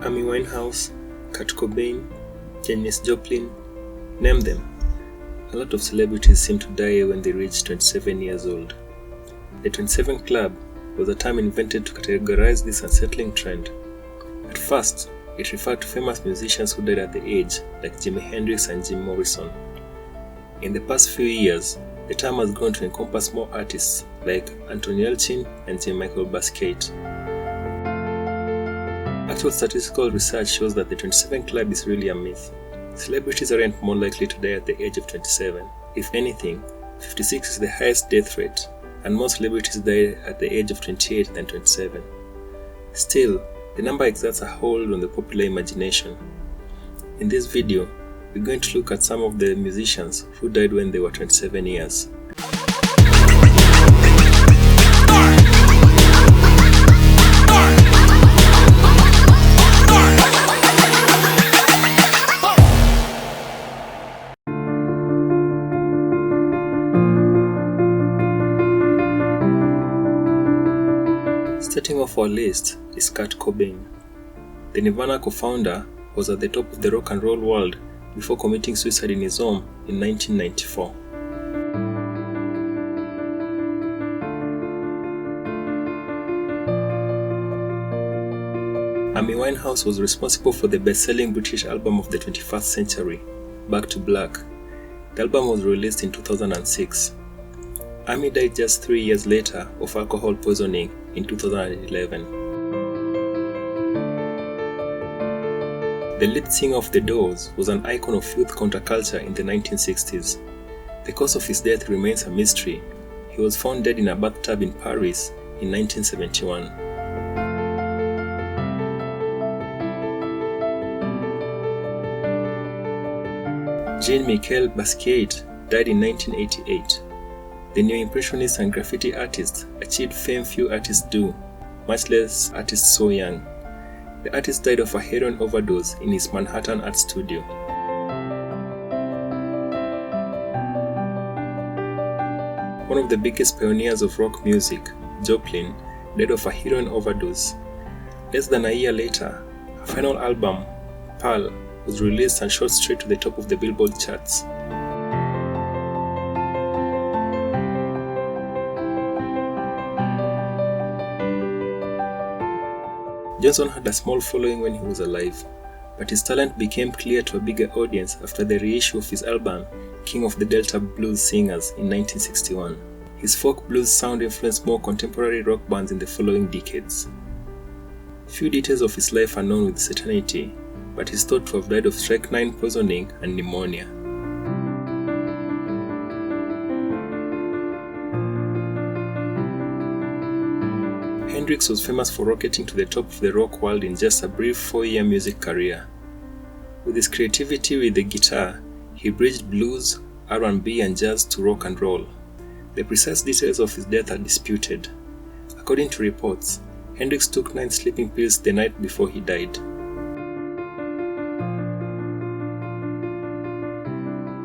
Amy Winehouse, Cobain, Janis, Joplin, name them. A lot of celebrities seem to die when they reach 27 years old. The 27 Club was a term invented to categorize this unsettling trend. At first, it referred to famous musicians who died at the age, like Jimi Hendrix and Jim Morrison. In the past few years, the term has grown to encompass more artists like Joplin and Michael Basquiat. Actual statistical research shows that the 27 Club is really a myth. Celebrities aren't more likely to die at the age of 27. If anything, 56 is the highest death rate, and more celebrities die at the age of 28 than 27. Still, the number exerts a hold on the popular imagination. In this video, we're going to look at some of the musicians who died when they were 27 years. Starting off our list is Cobain. The Nirvana co-founder was at the top of the rock and roll world before committing suicide in his home in 1994. Amy Winehouse was responsible for the best-selling British album of the 21st century, Back to Black. The album was released in 2006. Amy died just 3 years later of alcohol poisoning in 2011. The lead singer of The Doors was an icon of youth counterculture in the 1960s. The cause of his death remains a mystery. He was found dead in a bathtub in Paris in 1971. Jean-Michel Basquiat died in 1988. The neo-impressionist and graffiti artist achieved fame few artists do, much less artists so young. The artist died of a heroin overdose in his Manhattan art studio. One of the biggest pioneers of rock music, Joplin, died of a heroin overdose. Less than a year later, her final album, Pearl, was released and shot straight to the top of the Billboard charts. Johnson had a small following when he was alive, but his talent became clear to a bigger audience after the reissue of his album, King of the Delta Blues Singers, in 1961. His folk blues sound influenced more contemporary rock bands in the following decades. Few details of his life are known with certainty, but he is thought to have died of strychnine poisoning and pneumonia. Hendrix was famous for rocketing to the top of the rock world in just a brief 4-year music career. With his creativity with the guitar, he bridged blues, R&B and jazz to rock and roll. The precise details of his death are disputed. According to reports, Hendrix took 9 sleeping pills the night before he died.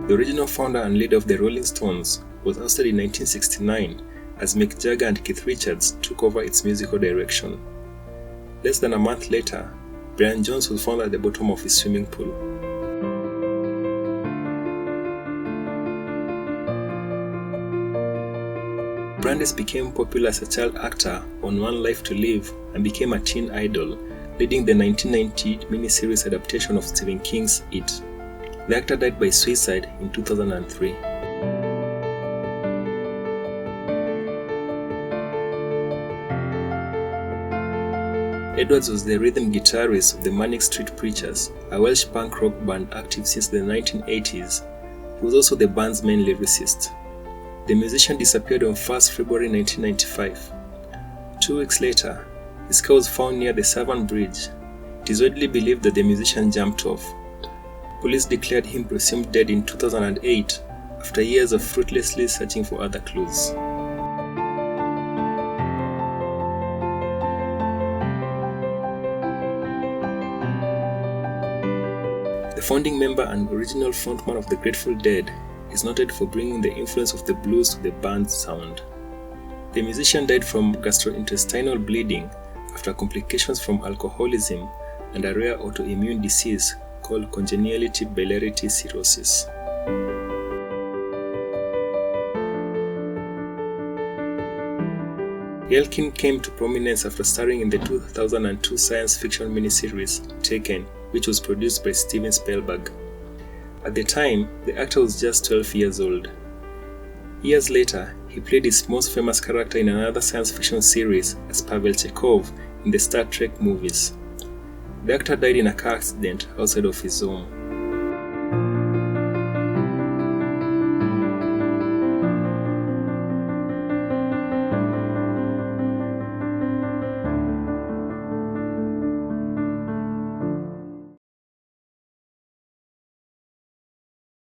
The original founder and leader of the Rolling Stones was ousted in 1969 as Mick Jagger and Keith Richards took over its musical direction. Less than a month later, Brian Jones was found at the bottom of his swimming pool. Brandes became popular as a child actor on One Life to Live and became a teen idol, leading the 1990 miniseries adaptation of Stephen King's It. The actor died by suicide in 2003. Edwards was the rhythm guitarist of the Manic Street Preachers, a Welsh punk rock band active since the 1980s. He was also the band's main lyricist. The musician disappeared on 1st February 1995. 2 weeks later, his car was found near the Severn Bridge. It is widely believed that the musician jumped off. Police declared him presumed dead in 2008 after years of fruitlessly searching for other clues. The founding member and original frontman of the Grateful Dead is noted for bringing the influence of the blues to the band's sound. The musician died from gastrointestinal bleeding after complications from alcoholism and a rare autoimmune disease called congeniality biliary cirrhosis. Yelkin came to prominence after starring in the 2002 science fiction miniseries Taken, which was produced by Steven Spielberg. At the time, the actor was just 12 years old. Years later, he played his most famous character in another science fiction series as Pavel Chekhov in the Star Trek movies. The actor died in a car accident outside of his home.